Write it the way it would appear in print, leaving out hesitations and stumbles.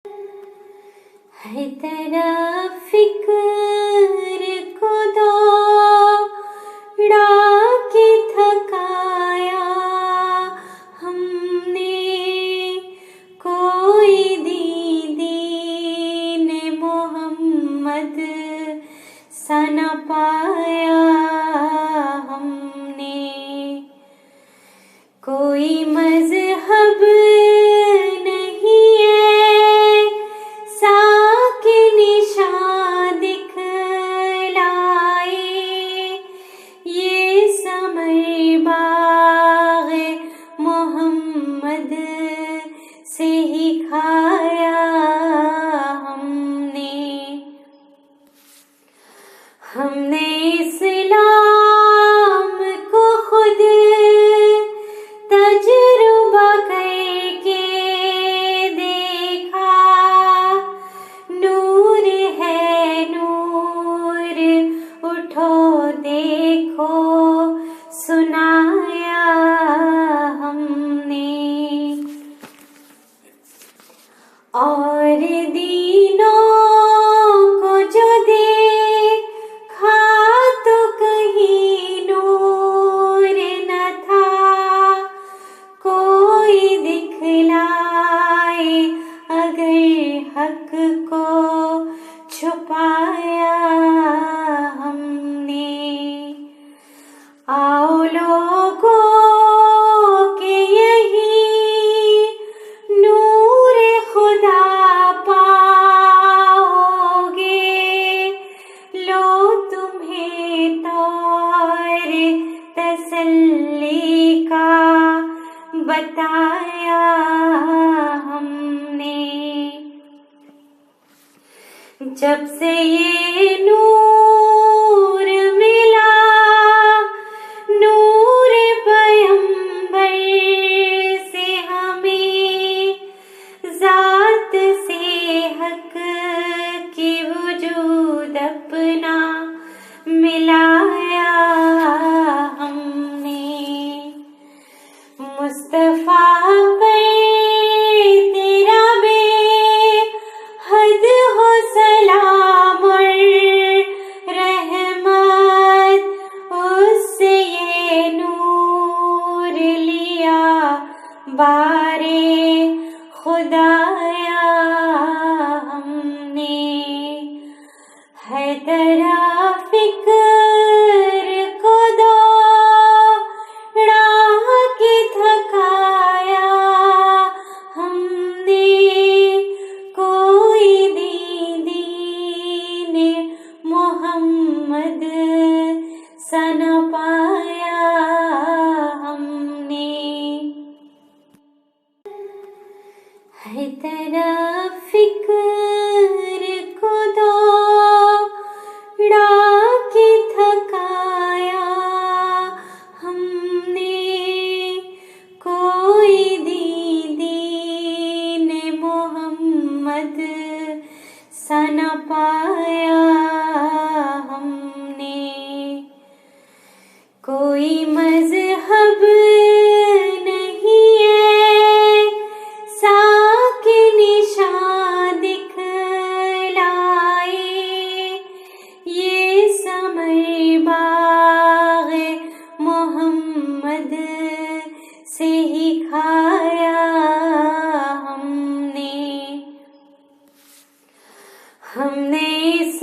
ہے طرف فکر کو دوڑا کے تھکایا ہم نے، کوئی دین محمد سا نہ پایا ہم نے، کوئی مذہب ہم نے اسلام کو خود تجربہ کر کے دیکھا، نور ہے نور اٹھو دیکھو سنایا ہم نے، اور دینوں کو جو حق کو چھپایا ہم نے، آؤ لوگوں کہ یہی نور خدا پاؤ گے، لو تمہیں طور تسلی کا بتایا ہم نے، جب سے یہ نور ملا نور پیغمبر سے ہمیں، ذات سے حق کی وجود اپنا ملایا ہم نے، مصطفیٰ بارے خدایا ہم نے، ہے طرف فکر کو دوڑا کے تھکایا ہم نے، کوئی دین محمد سا نہ پایا ہم نے، ہے طرف فکر کو دوڑا کے تھکایا ہم نے، کوئی دین محمد سا نہ پایا ہم نے، کوئی مذہب سے ہی کھایا ہم نے اس